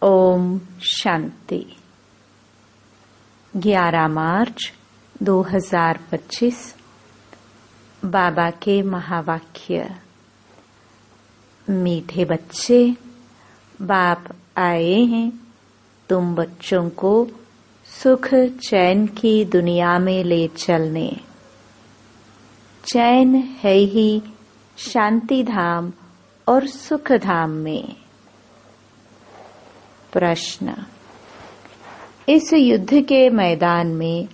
ओम शांति। 11 मार्च 2025 बाबा के महावाक्य। मीठे बच्चे, बाप आए हैं तुम बच्चों को सुख चैन की दुनिया में ले चलने। चैन है ही शांति धाम और सुख धाम में। प्रश्न, इस युद्ध के मैदान में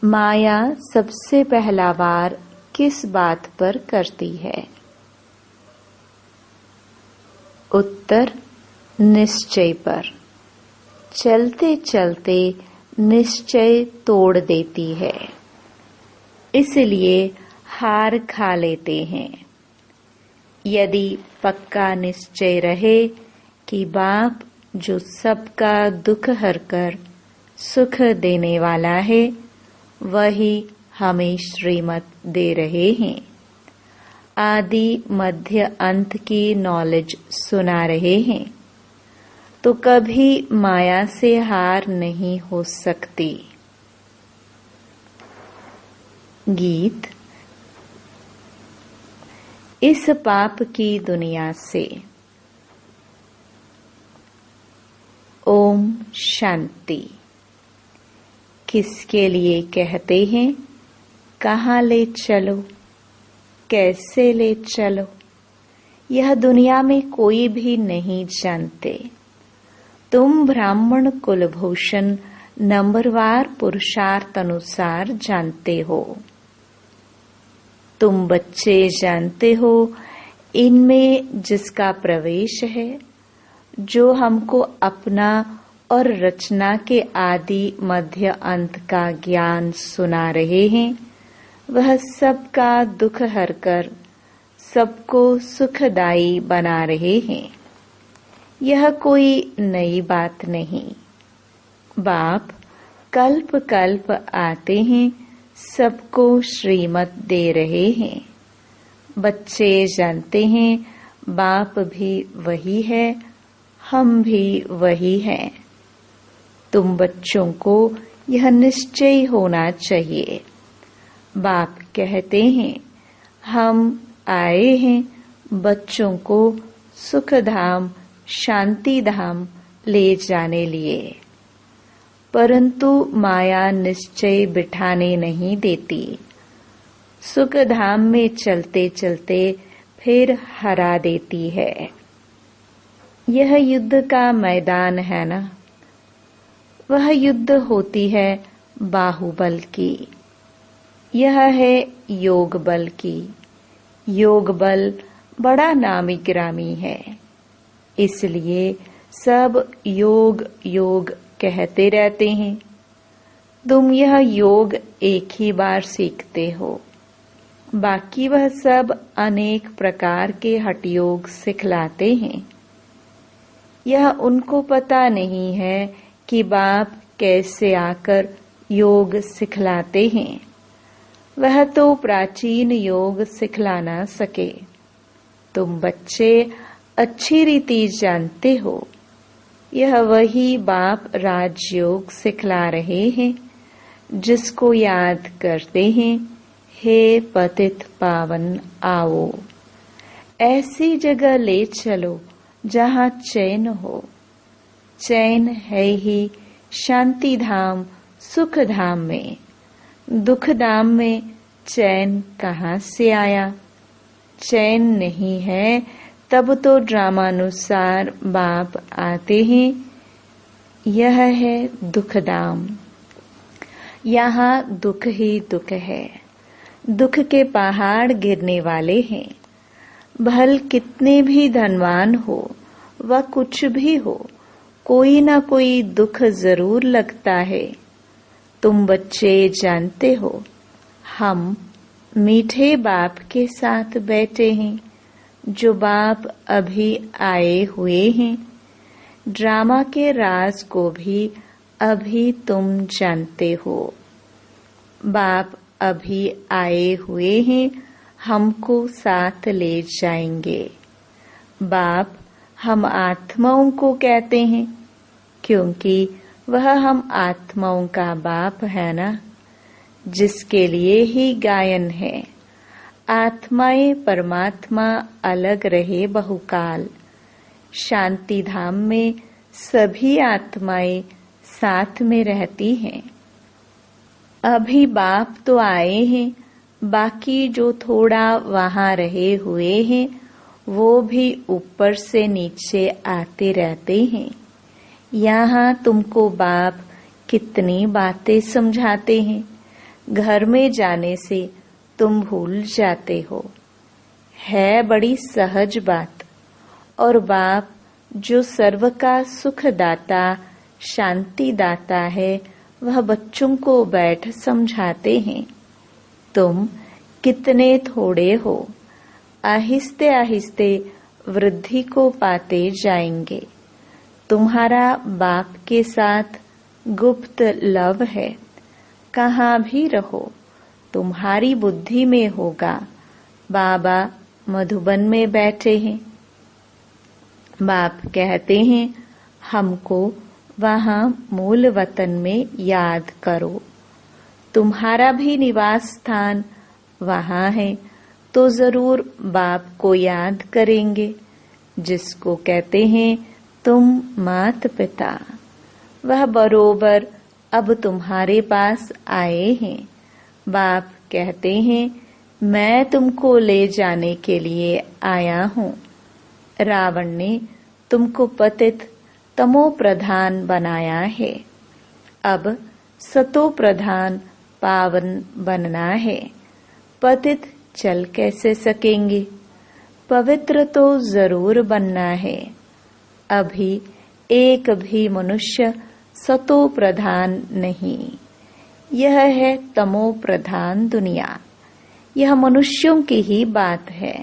माया सबसे पहला वार किस बात पर करती है? उत्तर, निश्चय पर। चलते चलते निश्चय तोड़ देती है, इसलिए हार खा लेते हैं। यदि पक्का निश्चय रहे कि बाप जो सबका दुख हरकर सुख देने वाला है, वही हमें श्रीमत दे रहे हैं, आदि मध्य अंत की नॉलेज सुना रहे हैं, तो कभी माया से हार नहीं हो सकती। गीत। इस पाप की दुनिया से। ओम शांति। किसके लिए कहते हैं? कहाँ ले चलो, कैसे ले चलो, यह दुनिया में कोई भी नहीं जानते। तुम ब्राह्मण कुलभूषण नंबरवार पुरुषार्थ अनुसार जानते हो। तुम बच्चे जानते हो, इनमें जिसका प्रवेश है, जो हमको अपना और रचना के आदि मध्य अंत का ज्ञान सुना रहे हैं, वह सबका दुख हरकर सबको सुखदायी बना रहे हैं। यह कोई नई बात नहीं। बाप कल्प कल्प आते हैं, सबको श्रीमत दे रहे हैं। बच्चे जानते हैं बाप भी वही है, हम भी वही हैं। तुम बच्चों को यह निश्चय होना चाहिए। बाप कहते हैं हम आए हैं बच्चों को सुख धाम शांति धाम ले जाने लिए, परंतु माया निश्चय बिठाने नहीं देती। सुख धाम में चलते चलते फिर हरा देती है। यह युद्ध का मैदान है ना? वह युद्ध होती है बाहुबल की, यह है योग बल की। योग बल बड़ा नामी गिरामी है, इसलिए सब योग योग कहते रहते हैं। तुम यह योग एक ही बार सीखते हो, बाकी वह सब अनेक प्रकार के हठ योग सिखलाते हैं। यह उनको पता नहीं है कि बाप कैसे आकर योग सिखलाते हैं। वह तो प्राचीन योग सिखला ना सके। तुम बच्चे अच्छी रीति जानते हो, यह वही बाप राजयोग सिखला रहे हैं, जिसको याद करते हैं, हे पतित पावन आओ, ऐसी जगह ले चलो जहाँ चैन हो। चैन है ही शांति धाम सुख धाम में। दुख धाम में चैन कहाँ से आया? चैन नहीं है तब तो ड्रामानुसार बाप आते हैं। यह है दुख धाम। यहाँ दुख ही दुख है। दुख के पहाड़ गिरने वाले हैं। भल कितने भी धनवान हो व कुछ भी हो, कोई ना कोई दुख जरूर लगता है। तुम बच्चे जानते हो, हम मीठे बाप के साथ बैठे हैं, जो बाप अभी आए हुए हैं। ड्रामा के राज को भी अभी तुम जानते हो। बाप अभी आए हुए हैं, हमको साथ ले जाएंगे। बाप हम आत्माओं को कहते हैं, क्योंकि वह हम आत्माओं का बाप है ना, जिसके लिए ही गायन है। आत्माएं परमात्मा अलग रहे बहुकाल। शांति धाम में सभी आत्माएं साथ में रहती हैं। अभी बाप तो आए हैं, बाकी जो थोड़ा वहां रहे हुए हैं वो भी ऊपर से नीचे आते रहते हैं। यहाँ तुमको बाप कितनी बातें समझाते हैं, घर में जाने से तुम भूल जाते हो। है बड़ी सहज बात। और बाप जो सर्व का सुख दाता, शांति दाता है, वह बच्चों को बैठ समझाते हैं। तुम कितने थोड़े हो, आहिस्ते आहिस्ते वृद्धि को पाते जाएंगे। तुम्हारा बाप के साथ गुप्त लव है। कहाँ भी रहो तुम्हारी बुद्धि में होगा। बाबा मधुबन में बैठे हैं। बाप कहते हैं हमको वहाँ मूल वतन में याद करो। तुम्हारा भी निवास स्थान वहाँ है, तो जरूर बाप को याद करेंगे, जिसको कहते हैं तुम मात पिता। वह बरोबर अब तुम्हारे पास आए हैं। बाप कहते हैं मैं तुमको ले जाने के लिए आया हूँ। रावण ने तुमको पतित तमो प्रधान बनाया है। अब सतो प्रधान पावन बनना है। पतित चल कैसे सकेंगे? पवित्र तो जरूर बनना है। अभी एक भी मनुष्य सतो प्रधान नहीं। यह है तमो प्रधान दुनिया। यह मनुष्यों की ही बात है।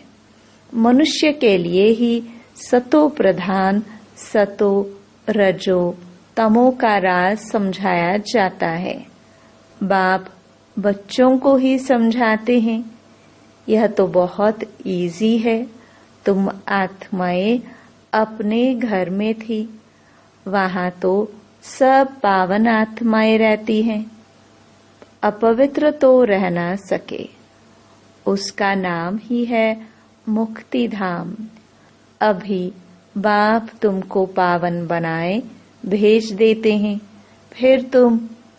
मनुष्य के लिए ही सतो प्रधान, सतो, रजो, तमो का राज समझाया जाता है। बाप बच्चों को ही समझाते हैं। यह तो बहुत इजी है। तुम आत्माएं अपने घर में थी, वहां तो सब पावन आत्माएं रहती हैं। अपवित्र तो रह ना सके। उसका नाम ही है मुक्ति धाम। अभी बाप तुमको पावन बनाए भेज देते हैं, फिर तुम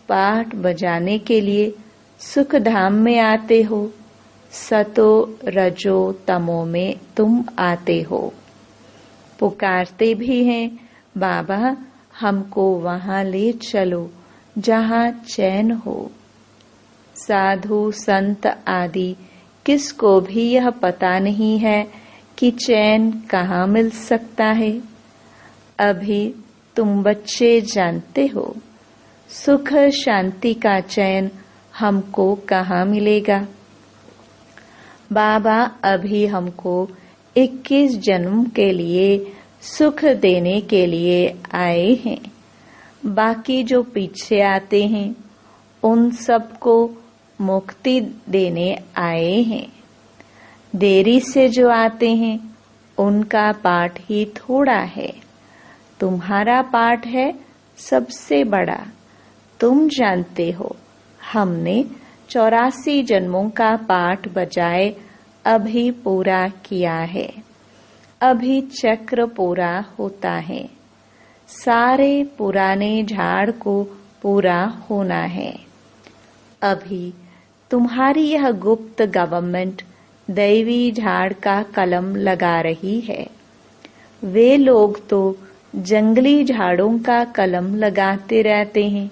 पाठ बजाने के लिए सुख धाम में आते हो। सतो रजो तमो में तुम आते हो। पुकारते भी हैं बाबा हमको वहां ले चलो जहां चैन हो। साधु संत आदि किसको भी यह पता नहीं है कि चैन कहाँ मिल सकता है। अभी तुम बच्चे जानते हो सुख शांति का चैन हमको कहाँ मिलेगा। बाबा अभी हमको 21 जन्म के लिए सुख देने के लिए आए हैं। बाकी जो पीछे आते हैं उन सबको मुक्ति देने आए हैं। देरी से जो आते हैं उनका पाठ ही थोड़ा है। तुम्हारा पाठ है सबसे बड़ा। तुम जानते हो हमने 84 जन्मों का पाठ बजाय अभी पूरा किया है। अभी चक्र पूरा होता है। सारे पुराने झाड़ को पूरा होना है। अभी तुम्हारी यह गुप्त गवर्नमेंट दैवी झाड़ का कलम लगा रही है। वे लोग तो जंगली झाड़ों का कलम लगाते रहते हैं।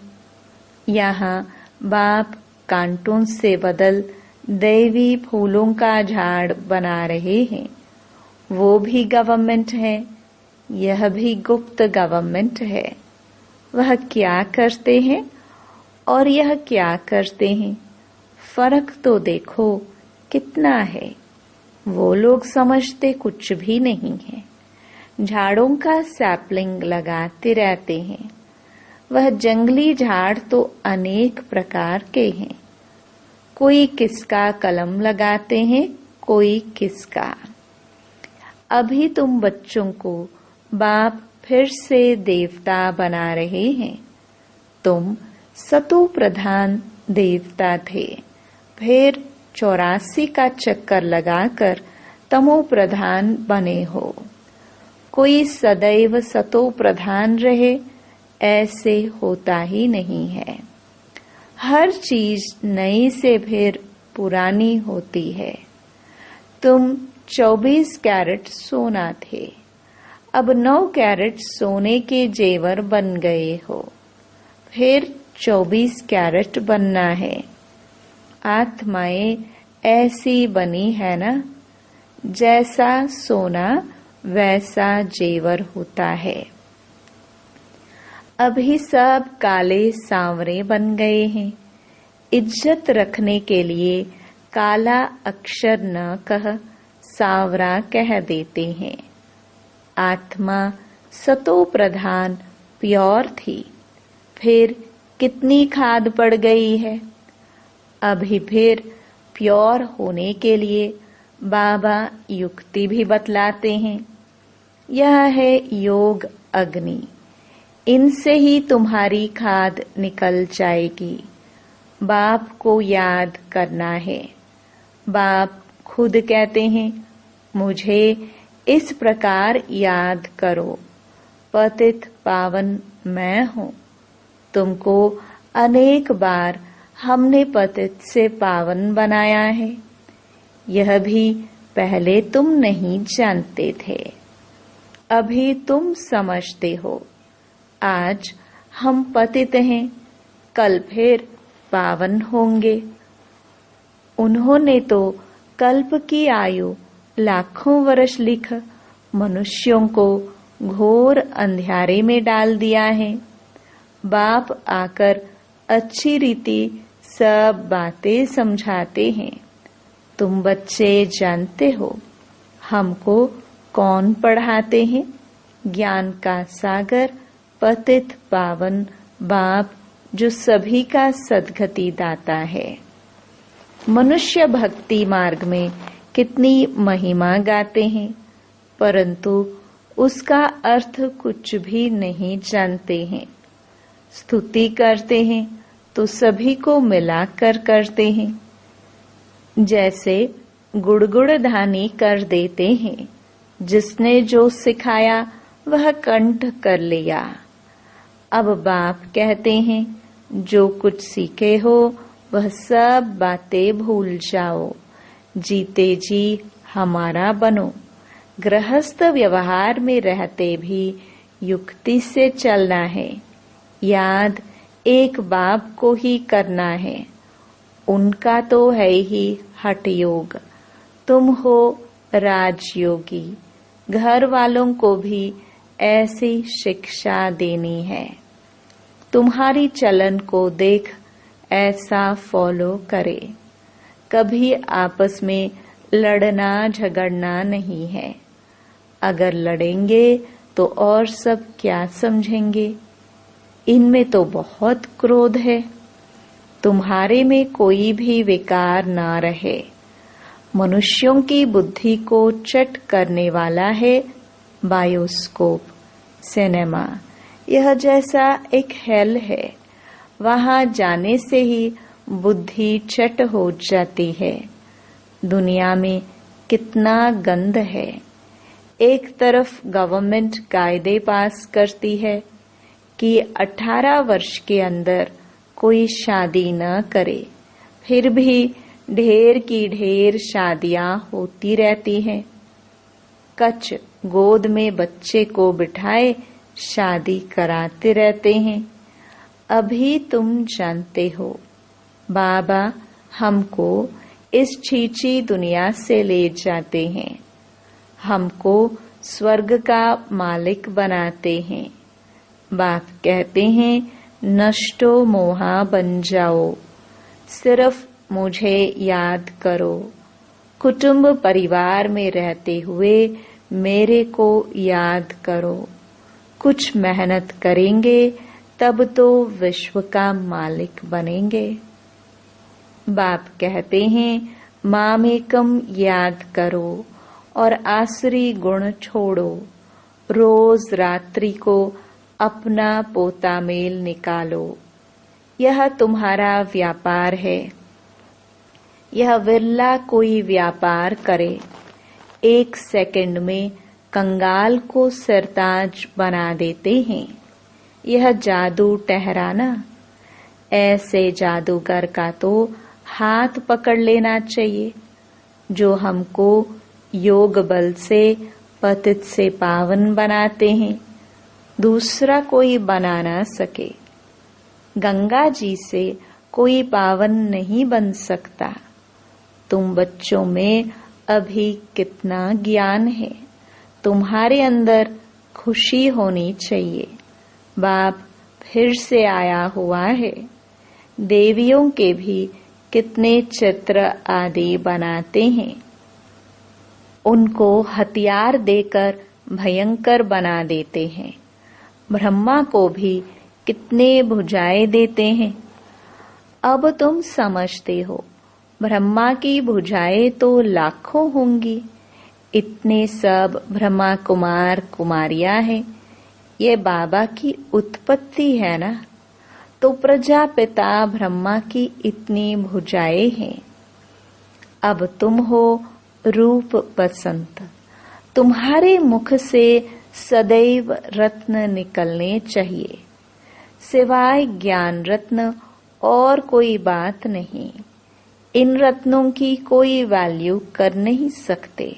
यहाँ बाप कांटों से बदल दैवी फूलों का झाड़ बना रहे हैं। वो भी गवर्नमेंट है, यह भी गुप्त गवर्नमेंट है। वह क्या करते हैं और यह क्या करते हैं, फर्क तो देखो कितना है। वो लोग समझते कुछ भी नहीं है। झाड़ों का सैपलिंग लगाते रहते हैं। वह जंगली झाड़ तो अनेक प्रकार के हैं। कोई किसका कलम लगाते हैं, कोई किसका। अभी तुम बच्चों को बाप फिर से देवता बना रहे हैं। तुम सतो प्रधान देवता थे, फिर 84 का चक्कर लगाकर तमो प्रधान बने हो। कोई सदैव सतो प्रधान रहे ऐसे होता ही नहीं है। हर चीज नई से फिर पुरानी होती है। तुम 24 कैरेट सोना थे, अब 9 कैरेट सोने के जेवर बन गए हो, फिर 24 कैरेट बनना है। आत्माएं ऐसी बनी है ना, जैसा सोना वैसा जेवर होता है। अभी सब काले सांवरे बन गए हैं। इज्जत रखने के लिए काला अक्षर न कह सांवरा कह देते हैं। आत्मा सतो प्रधान प्योर थी, फिर कितनी खाद पड़ गई है। अभी फिर प्योर होने के लिए बाबा युक्ति भी बतलाते हैं। यह है योग अग्नि, इनसे ही तुम्हारी खाद निकल जाएगी। बाप को याद करना है। बाप खुद कहते हैं, मुझे इस प्रकार याद करो, पतित पावन मैं हूँ। तुमको अनेक बार हमने पतित से पावन बनाया है, यह भी पहले तुम नहीं जानते थे, अभी तुम समझते हो। आज हम पतित हैं, कल फिर पावन होंगे। उन्होंने तो कल्प की आयु लाखों वर्ष लिख मनुष्यों को घोर अंधियारे में डाल दिया है। बाप आकर अच्छी रीति सब बातें समझाते हैं। तुम बच्चे जानते हो हमको कौन पढ़ाते हैं? ज्ञान का सागर पतित पावन बाप, जो सभी का सद्गति दाता है। मनुष्य भक्ति मार्ग में कितनी महिमा गाते हैं, परंतु उसका अर्थ कुछ भी नहीं जानते हैं। स्तुति करते हैं तो सभी को मिलाकर करते हैं। जैसे गुड़गुड़ धानी कर देते हैं, जिसने जो सिखाया वह कंठ कर लिया। अब बाप कहते हैं, जो कुछ सीखे हो वह सब बातें भूल जाओ, जीते जी हमारा बनो। गृहस्थ व्यवहार में रहते भी युक्ति से चलना है। याद एक बाप को ही करना है, उनका तो है ही हठ योग। तुम हो राजयोगी, घर वालों को भी ऐसी शिक्षा देनी है। तुम्हारी चलन को देख ऐसा फॉलो करे। कभी आपस में लड़ना झगड़ना नहीं है। अगर लड़ेंगे तो और सब क्या समझेंगे? इनमें तो बहुत क्रोध है। तुम्हारे में कोई भी विकार ना रहे। मनुष्यों की बुद्धि को चट करने वाला है बायोस्कोप, सिनेमा। यह जैसा एक हेल है, वहां जाने से ही बुद्धि चट हो जाती है। दुनिया में कितना गंद है। एक तरफ गवर्नमेंट कायदे पास करती है कि 18 वर्ष के अंदर कोई शादी न करे, फिर भी ढेर की ढेर शादियां होती रहती हैं। कच गोद में बच्चे को बिठाए शादी कराते रहते हैं। अभी तुम जानते हो बाबा हमको इस छींची दुनिया से ले जाते हैं, हमको स्वर्ग का मालिक बनाते हैं। बाप कहते हैं नष्टो मोहा बन जाओ, सिर्फ मुझे याद करो। कुटुंब परिवार में रहते हुए मेरे को याद करो। कुछ मेहनत करेंगे तब तो विश्व का मालिक बनेंगे। बाप कहते हैं मामेकम याद करो और आसुरी गुण छोड़ो। रोज रात्रि को अपना पोता मेल निकालो। यह तुम्हारा व्यापार है। यह विरला कोई व्यापार करे। 1 सेकंड में कंगाल को सरताज बना देते हैं। यह जादू ठहराना। ऐसे जादूगर का तो हाथ पकड़ लेना चाहिए, जो हमको योग बल से पतित से पावन बनाते हैं। दूसरा कोई बना ना सके। गंगा जी से कोई पावन नहीं बन सकता। तुम बच्चों में अभी कितना ज्ञान है। तुम्हारे अंदर खुशी होनी चाहिए। बाप फिर से आया हुआ है। देवियों के भी कितने चित्र आदि बनाते हैं। उनको हथियार देकर भयंकर बना देते हैं। ब्रह्मा को भी कितने भुजाएं देते हैं। अब तुम समझते हो, ब्रह्मा की भुजाएं तो लाखों होंगी। इतने सब ब्रह्मा कुमार कुमारियां हैं। ये बाबा की उत्पत्ति है ना। तो प्रजापिता ब्रह्मा की इतनी भुजाएं हैं। अब तुम हो रूप बसंत। तुम्हारे मुख से सदैव रत्न निकलने चाहिए। सिवाय ज्ञान रत्न और कोई बात नहीं। इन रत्नों की कोई वैल्यू कर नहीं सकते।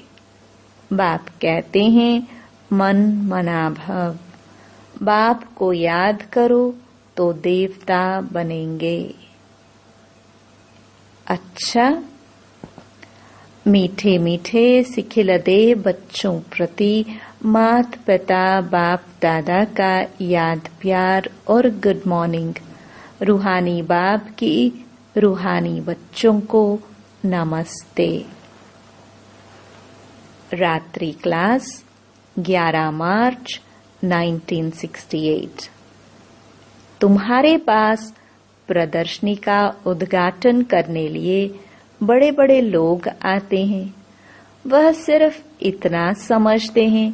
बाप कहते हैं मन मना भव। बाप को याद करो तो देवता बनेंगे। अच्छा, मीठे मीठे सिखिलदे बच्चों प्रति मात पिता बाप दादा का याद प्यार और गुड मॉर्निंग। रूहानी बाप की रूहानी बच्चों को नमस्ते। रात्रि क्लास 11 मार्च 1968। तुम्हारे पास प्रदर्शनी का उद्घाटन करने लिए बड़े बड़े लोग आते हैं। वह सिर्फ इतना समझते हैं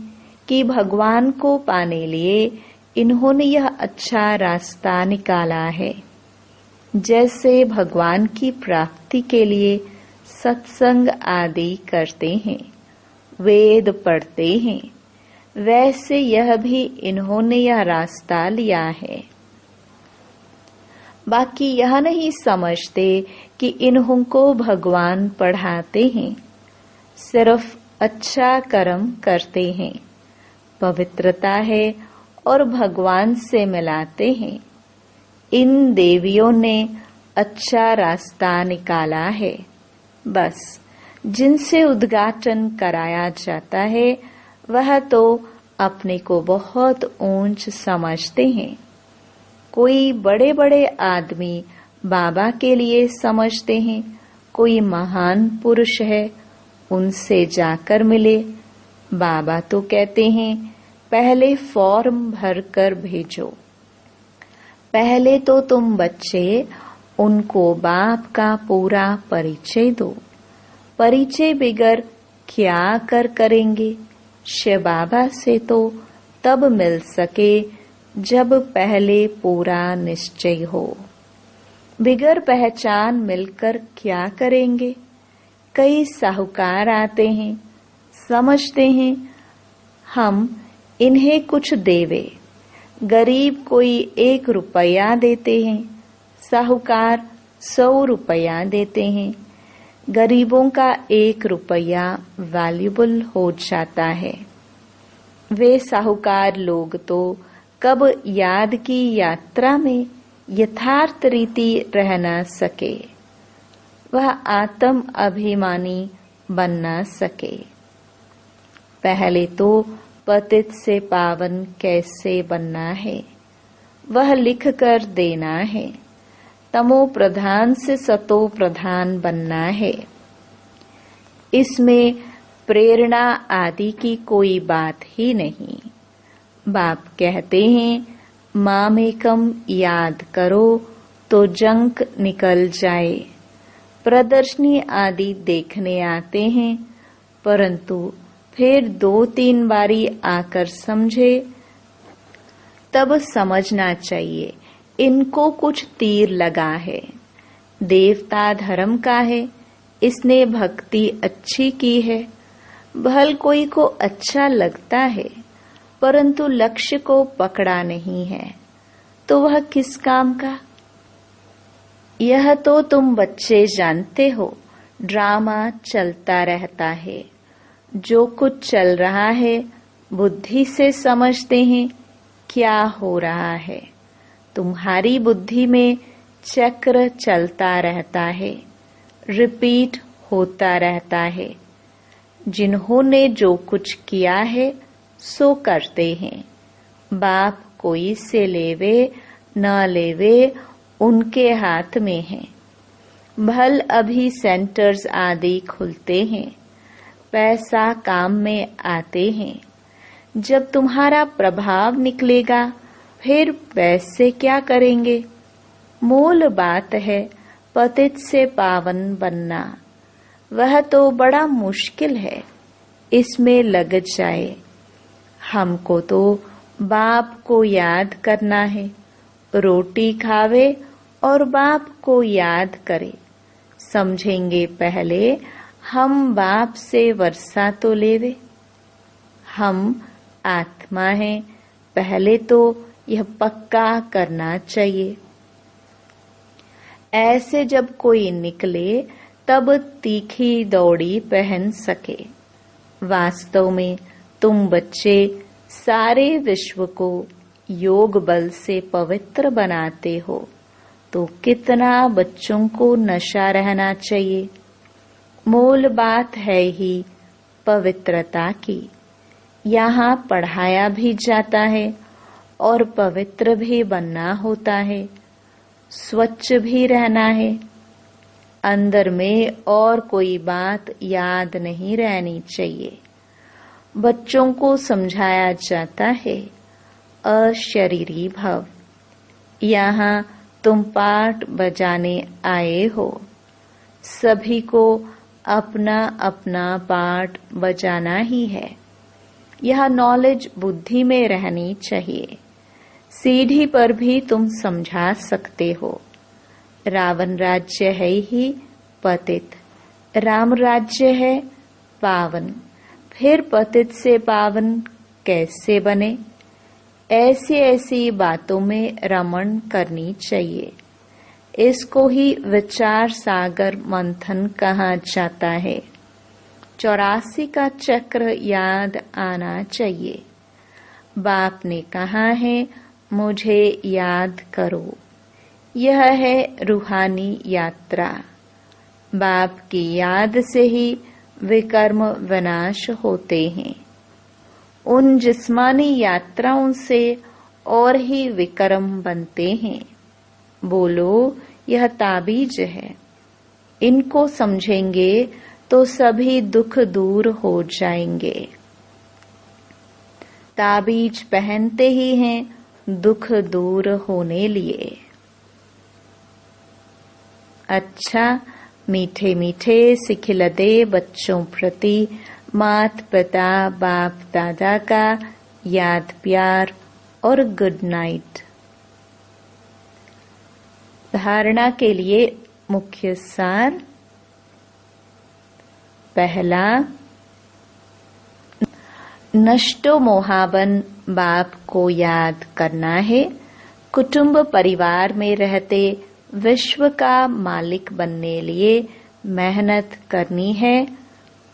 कि भगवान को पाने लिए इन्होंने यह अच्छा रास्ता निकाला है। जैसे भगवान की प्राप्ति के लिए सत्संग आदि करते हैं, वेद पढ़ते हैं, वैसे यह भी इन्होंने यह रास्ता लिया है। बाकी यह नहीं समझते कि इन्हों को भगवान पढ़ाते हैं। सिर्फ अच्छा कर्म करते हैं, पवित्रता है और भगवान से मिलाते हैं। इन देवियों ने अच्छा रास्ता निकाला है। बस जिनसे उद्घाटन कराया जाता है वह तो अपने को बहुत ऊंच समझते हैं। कोई बड़े बड़े आदमी बाबा के लिए समझते हैं, कोई महान पुरुष है उनसे जाकर मिले। बाबा तो कहते हैं पहले फॉर्म भर कर भेजो। पहले तो तुम बच्चे उनको बाप का पूरा परिचय दो। परिचय बिगर क्या करेंगे। शिव बाबा से तो तब मिल सके जब पहले पूरा निश्चय हो। बिगर पहचान मिलकर क्या करेंगे। कई साहूकार आते हैं, समझते हैं हम इन्हें कुछ देवे। गरीब कोई 1 रुपया देते हैं, साहूकार 100 रुपया देते हैं। गरीबों का 1 रुपया वैल्यूबल हो जाता है। वे साहूकार लोग तो कब याद की यात्रा में यथार्थ रीति रह न सके। वह आत्म अभिमानी बन न सके। पहले तो पतित से पावन कैसे बनना है वह लिख कर देना है। तमो प्रधान से सतो प्रधान बनना है। इसमें प्रेरणा आदि की कोई बात ही नहीं। बाप कहते हैं मामेकम याद करो तो जंक निकल जाए। प्रदर्शनी आदि देखने आते हैं, परंतु फिर 2-3 बारी आकर समझे, तब समझना चाहिए इनको कुछ तीर लगा है। देवता धर्म का है, इसने भक्ति अच्छी की है। भल कोई को अच्छा लगता है, परंतु लक्ष्य को पकड़ा नहीं है, तो वह किस काम का? यह तो तुम बच्चे जानते हो, ड्रामा चलता रहता है। जो कुछ चल रहा है बुद्धि से समझते हैं क्या हो रहा है। तुम्हारी बुद्धि में चक्र चलता रहता है, रिपीट होता रहता है। जिन्होंने जो कुछ किया है सो करते हैं। बाप कोई से लेवे न लेवे उनके हाथ में है। भल अभी सेंटर्स आदि खुलते हैं, पैसा काम में आते हैं। जब तुम्हारा प्रभाव निकलेगा फिर पैसे क्या करेंगे? मूल बात है पतित से पावन बनना। वह तो बड़ा मुश्किल है, इसमें लग जाए। हमको तो बाप को याद करना है। रोटी खावे और बाप को याद करे। समझेंगे पहले हम बाप से वर्षा तो लेवे। हम आत्मा हैं, पहले तो यह पक्का करना चाहिए। ऐसे जब कोई निकले तब तीखी दौड़ी पहन सके। वास्तव में तुम बच्चे सारे विश्व को योग बल से पवित्र बनाते हो, तो कितना बच्चों को नशा रहना चाहिए। मूल बात है ही पवित्रता की। यहाँ पढ़ाया भी जाता है और पवित्र भी बनना होता है, स्वच्छ भी रहना है। अंदर में और कोई बात याद नहीं रहनी चाहिए। बच्चों को समझाया जाता है अशरीरी भव। यहाँ तुम पाठ बजाने आए हो, सभी को अपना अपना पाठ बजाना ही है। यह नॉलेज बुद्धि में रहनी चाहिए। सीढ़ी पर भी तुम समझा सकते हो। रावण राज्य है ही पतित, राम राज्य है पावन। फिर पतित से पावन कैसे बने? ऐसी ऐसी बातों में रमण करनी चाहिए। इसको ही विचार सागर मंथन कहा जाता है। 84 का चक्र याद आना चाहिए। बाप ने कहा है मुझे याद करो। यह है रूहानी यात्रा। बाप की याद से ही विकर्म विनाश होते हैं। उन जिस्मानी यात्राओं से और ही विकर्म बनते हैं। बोलो यह ताबीज है। इनको समझेंगे तो सभी दुख दूर हो जाएंगे। ताबीज पहनते ही हैं दुख दूर होने लिए। अच्छा, मीठे मीठे सिखिलते बच्चों प्रति मात पिता बाप दादा का याद प्यार और गुड नाइट। धारणा के लिए मुख्य सार। पहला, नष्टो मोहाबन बाप को याद करना है। कुटुंब परिवार में रहते विश्व का मालिक बनने लिए मेहनत करनी है।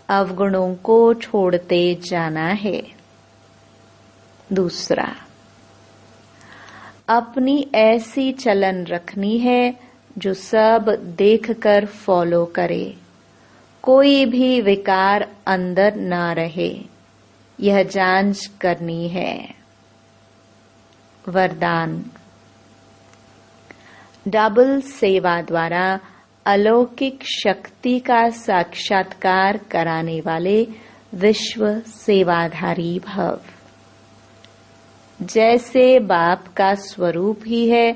अवगुणों को छोड़ते जाना है। दूसरा, अपनी ऐसी चलन रखनी है जो सब देखकर फॉलो करे। कोई भी विकार अंदर ना रहे, यह जांच करनी है। वरदान, डबल सेवा द्वारा अलौकिक शक्ति का साक्षात्कार कराने वाले विश्व सेवाधारी भव। जैसे बाप का स्वरूप ही है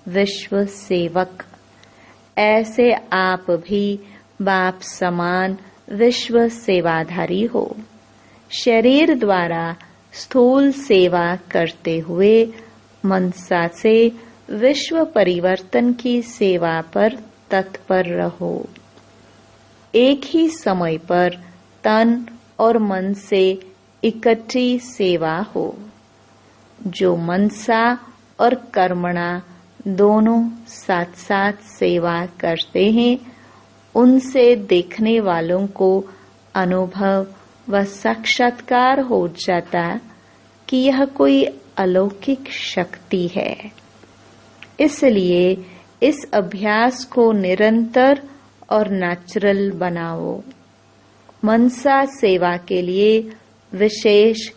विश्व सेवक, ऐसे आप भी बाप समान विश्व सेवाधारी हो। शरीर द्वारा स्थूल सेवा करते हुए मनसा से विश्व परिवर्तन की सेवा पर तत्पर रहो। एक ही समय पर तन और मन से इकट्ठी सेवा हो। जो मनसा और कर्मणा दोनों साथ साथ सेवा करते हैं, उनसे देखने वालों को अनुभव व साक्षात्कार हो जाता कि यह कोई अलौकिक शक्ति है। इसलिए इस अभ्यास को निरंतर और नेचुरल बनाओ। मनसा सेवा के लिए विशेष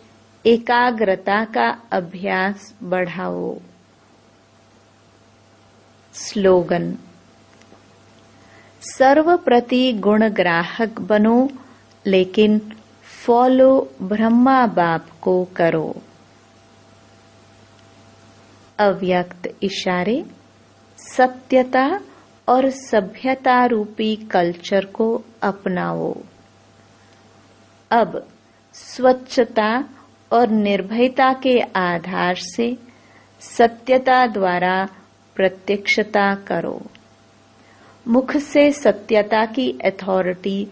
एकाग्रता का अभ्यास बढ़ाओ। स्लोगन: सर्वप्रति गुण ग्राहक बनो, लेकिन फॉलो ब्रह्मा बाप को करो। अव्यक्त इशारे: सत्यता और सभ्यता रूपी कल्चर को अपनाओ। अब स्वच्छता और निर्भयता के आधार से सत्यता द्वारा प्रत्यक्षता करो। मुख से सत्यता की अथॉरिटी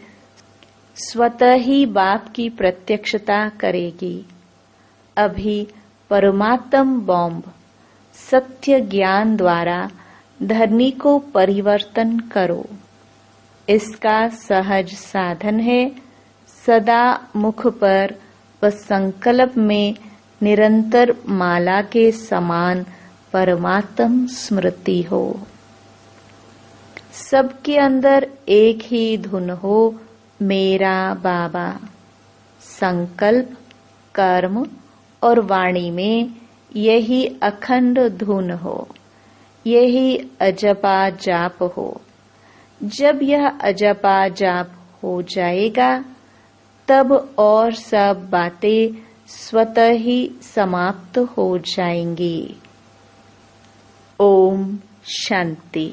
स्वतः ही बाप की प्रत्यक्षता करेगी। अभी परमात्म बॉम्ब सत्य ज्ञान द्वारा धरनी को परिवर्तन करो। इसका सहज साधन है सदा मुख पर व संकल्प में निरंतर माला के समान परमात्म स्मृति हो। सबके अंदर एक ही धुन हो, मेरा बाबा। संकल्प, कर्म और वाणी में यही अखंड धुन हो, यही अजपा जाप हो। जब यह अजपा जाप हो जाएगा, तब और सब बातें स्वतः ही समाप्त हो जाएंगी। ओम शांति।